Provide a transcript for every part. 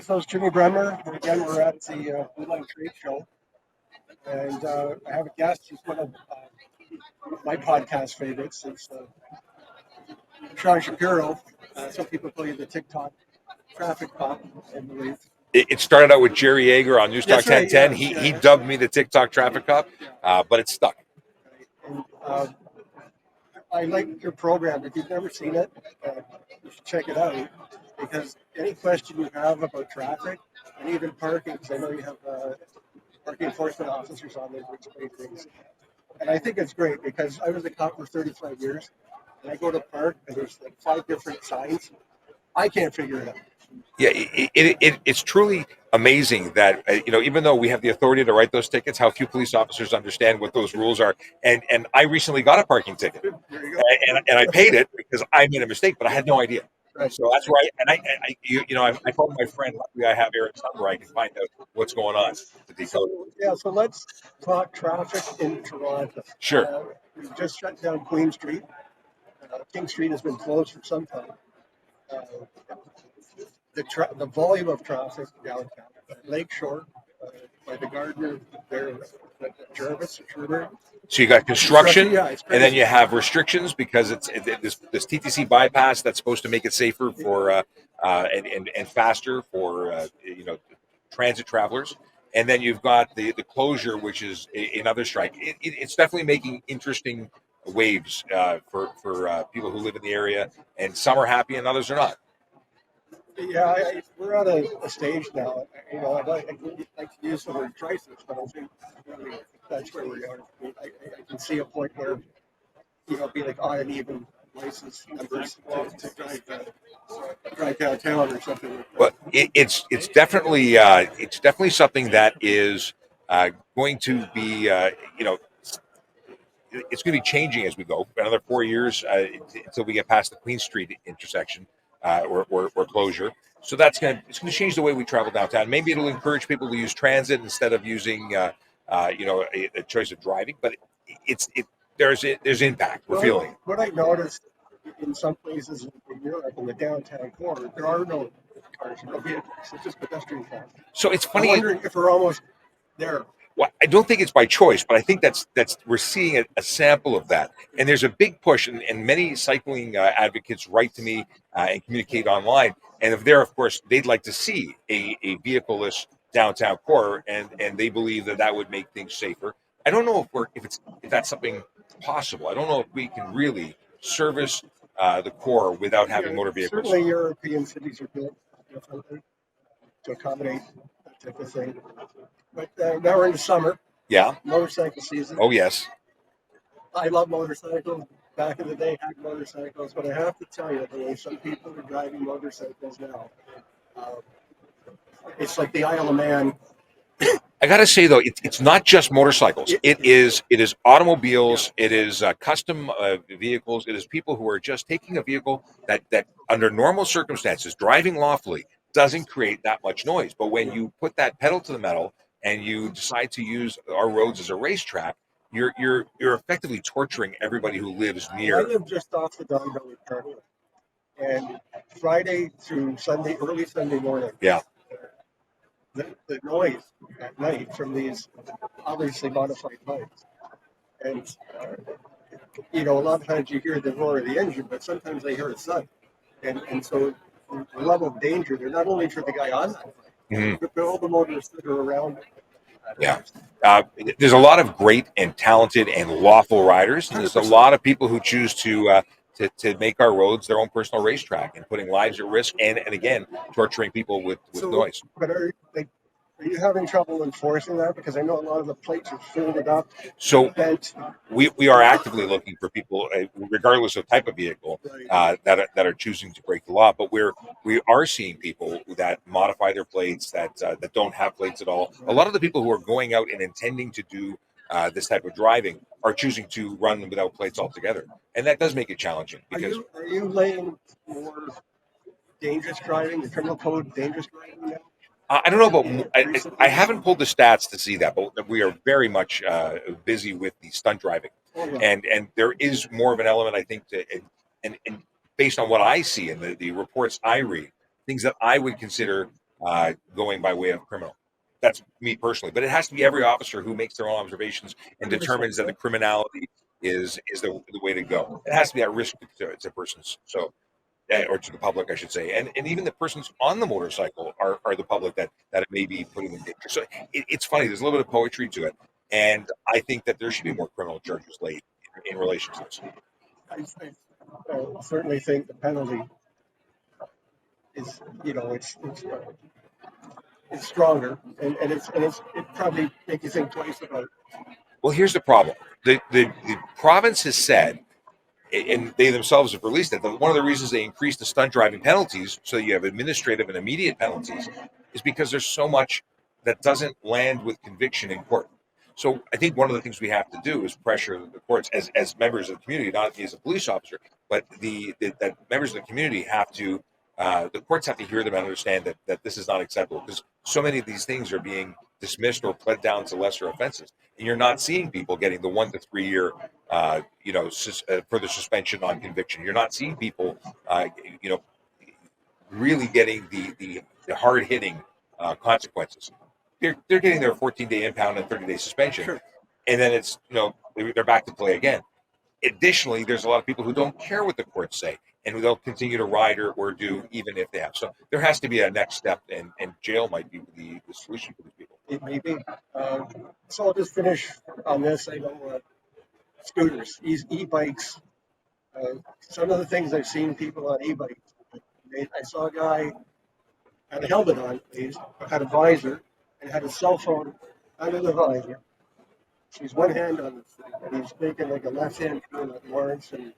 Hi, so it's Jimmy Bremer. And again, we're at the Blue Line Trade Show, and I have a guest. He's one of my podcast favorites. It's Shapiro. Some people call you the TikTok traffic cop, I believe. It started out with Jerry Yeager on News Talk That's right. 1010. Yeah, He that's dubbed right. me the TikTok traffic cop, but it's stuck. And, I like your program. If you've never seen it, you should check it out because any question you have about traffic and even parking, because I know you have parking enforcement officers on there to explain things. And I think it's great because I was a cop for 35 years and I go to park and there's like 5 different signs. I can't figure it out. Yeah, it's truly amazing that even though we have the authority to write those tickets, how few police officers understand what those rules are. And I recently got a parking ticket, There you go. and I paid it because I made a mistake, but I had no idea. Right. So that's right. And I told my friend, luckily I have Aaron's number, I can find out what's going on to decode. So let's talk traffic in Toronto. Sure. We just shut down Queen Street. King Street has been closed for some time. Uh, the volume of traffic downtown, Lakeshore, by the Gardner, there, Jervis, Schroeder. So you got construction, Yeah, it's and then crazy. you have restrictions because this TTC bypass that's supposed to make it safer for and faster for transit travelers. And then you've got the closure, which is another strike. It's definitely making interesting waves for people who live in the area, and some are happy and others are not. Yeah, we're at a stage now. I'd like to use the word crisis, but I think really that's where we are. I can see a point where be like odd and even license numbers to drive downtown or something like that. But it's definitely something that is going to be it's going to be changing as we go. Another 4 years until we get past the Queen Street intersection or closure. So it's going to change the way we travel downtown. Maybe it'll encourage people to use transit instead of using a choice of driving. But there's impact. We're feeling it. What I noticed in some places in Europe, in the downtown core, there are no cars, no vehicles. It's just pedestrian traffic. So it's I'm funny. wondering if we're almost there. Well, I don't think it's by choice, but I think that's we're seeing a sample of that. And there's a big push, and many cycling advocates write to me and communicate online. And if they're, of course, they'd like to see a vehicle-less downtown core, and they believe that would make things safer. I don't know if that's something possible. I don't know if we can really service the core without having motor vehicles. Certainly, European cities are built differently to accommodate that type of thing. But now we're in the summer. Yeah. Motorcycle season. Oh yes. I love motorcycles. Back in the day, I had motorcycles, but I have to tell you, the way some people are driving motorcycles now, it's like the Isle of Man. I got to say though, it's not just motorcycles. It is automobiles. Yeah. It is custom vehicles. It is people who are just taking a vehicle that under normal circumstances, driving lawfully, doesn't create that much noise. But when you put that pedal to the metal and you decide to use our roads as a racetrack, you're effectively torturing everybody who lives I near. live just off the Don Valley Parkway, and Friday through Sunday, early Sunday morning, Yeah. the noise at night from these obviously modified bikes, and a lot of times you hear the roar of the engine, but sometimes I hear a thud, and so the level of danger there, not only for the guy on that bike, but all the motorists that are around it. Yeah. There's a lot of great and talented and lawful riders, and there's a lot of people who choose to make our roads their own personal racetrack and putting lives at risk and again torturing people with noise. But are you having trouble enforcing that? Because I know a lot of the plates are filled up. So bent. we are actively looking for people, regardless of type of vehicle, Right. that are choosing to break the law. But we are seeing people that modify their plates that don't have plates at all. A lot of the people who are going out and intending to do this type of driving are choosing to run without plates altogether, and that does make it challenging. Because Are you laying more dangerous driving, the criminal code, dangerous driving now? I don't know about. I haven't pulled the stats to see that, but we are very much busy with the stunt driving, and there is more of an element, I think, and based on what I see and the reports I read, things that I would consider going by way of criminal. That's me personally, but it has to be every officer who makes their own observations and 100%. determines that the criminality is the way to go. It has to be at risk to persons. So or to the public, I should say, and even the persons on the motorcycle are the public that it may be putting in danger. So it's funny. There's a little bit of poetry to it, and I think that there should be more criminal charges laid in relation to this. I certainly think the penalty is, it's stronger, and it probably make you think twice about it. Well, here's the problem: the province has said, and they themselves have released it, that one of the reasons they increased the stunt driving penalties, so you have administrative and immediate penalties, is because there's so much that doesn't land with conviction in court. So I think one of the things we have to do is pressure the courts as members of the community, not as a police officer, but that members of the community have to, the courts have to hear them and understand that this is not acceptable, because so many of these things are being dismissed or pled down to lesser offenses, and you're not seeing people getting the 1 to 3 year further suspension on conviction. You're not seeing people, you know, really getting the hard hitting consequences. They're getting their 14-day impound and 30-day suspension, Sure. and then it's they're back to play again. Additionally, there's a lot of people who don't care what the courts say, and they'll continue to ride or do even if they have. So there has to be a next step, and jail might be the solution for these people. It may be. So I'll just finish on this. I know scooters, e-bikes. Some of the things I've seen people on e-bikes. I saw a guy had a helmet on, please, had a visor, and had a cell phone under the visor. He's one hand on the thing, and he's making like a left hand turn at Lawrence and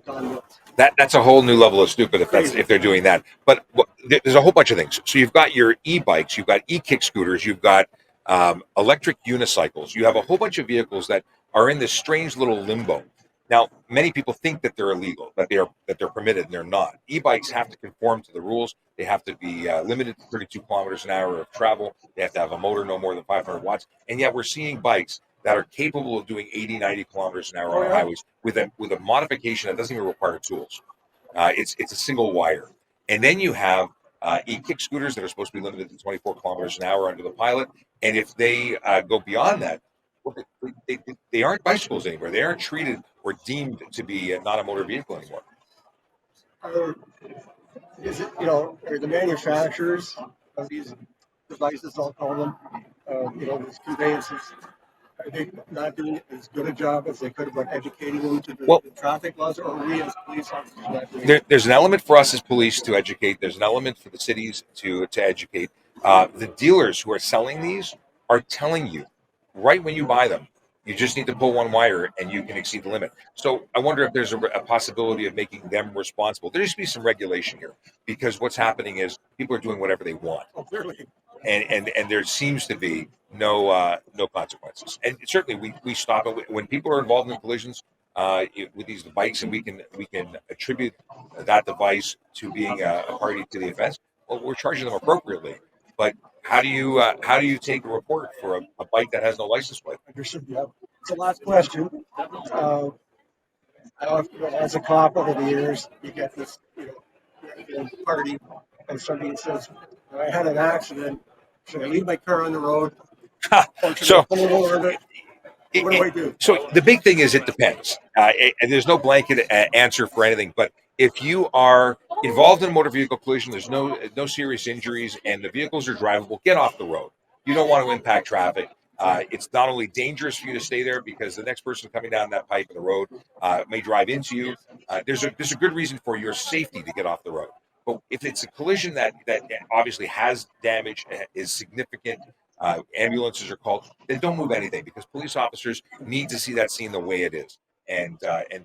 Don Mills. That's a whole new level of stupid if Crazy. if they're doing that. But there's a whole bunch of things. So you've got your e-bikes, you've got e-kick scooters, you've got electric unicycles. You have a whole bunch of vehicles that are in this strange little limbo. Now, many people think that they're illegal, that they're permitted, and they're not. E-bikes have to conform to the rules. They have to be limited to 32 kilometers an hour of travel. They have to have a motor no more than 500 watts. And yet we're seeing bikes that are capable of doing 80, 90 kilometers an hour on highways with a modification that doesn't even require tools. It's a single wire. And then you have e-kick scooters that are supposed to be limited to 24 kilometers an hour under the pilot. And if they go beyond that, well, they aren't bicycles anymore. They aren't treated or deemed to be not a motor vehicle anymore. Is it, are the manufacturers of these devices, I'll call them, these conveyances, are they not doing as good a job as they could have educating them to the traffic laws, or are we as police officers not doing there's an element for us as police to educate. There's an element for the cities to educate. The dealers who are selling these are telling you right when you buy them, you just need to pull one wire and you can exceed the limit. So I wonder if there's a possibility of making them responsible. There needs to be some regulation here, because what's happening is people are doing whatever they want. Oh, clearly. And there seems to be no consequences. And certainly we stop it when people are involved in collisions with these bikes, and we can attribute that device to being a party to the offense. Well, we're charging them appropriately. But how do you take a report for a bike that has no license plate? Understood. Yeah. So last question. As a cop over the years, you get this party, and somebody says, "I had an accident. Should I leave my car on the road? Or should I pull it over? What do I do?" So the big thing is it depends, and there's no blanket answer for anything. But if you are involved in a motor vehicle collision, there's no serious injuries, and the vehicles are drivable, get off the road. You don't want to impact traffic. It's not only dangerous for you to stay there, because the next person coming down that pipe in the road may drive into you. There's a good reason for your safety to get off the road. But if it's a collision that obviously has damage, is significant, ambulances are called, then don't move anything, because police officers need to see that scene the way it is, and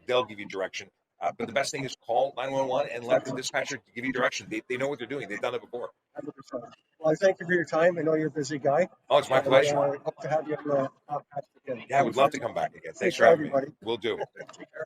they'll give you direction. But the best thing is call 911 and let the dispatcher give you direction. They know what they're doing. They've done it before. 100%. Well, I thank you for your time. I know you're a busy guy. Oh, it's my pleasure. I hope to have you on the podcast again. Yeah, I would love to come back again. Thanks Thanks for having me. everybody. We'll do. Take care.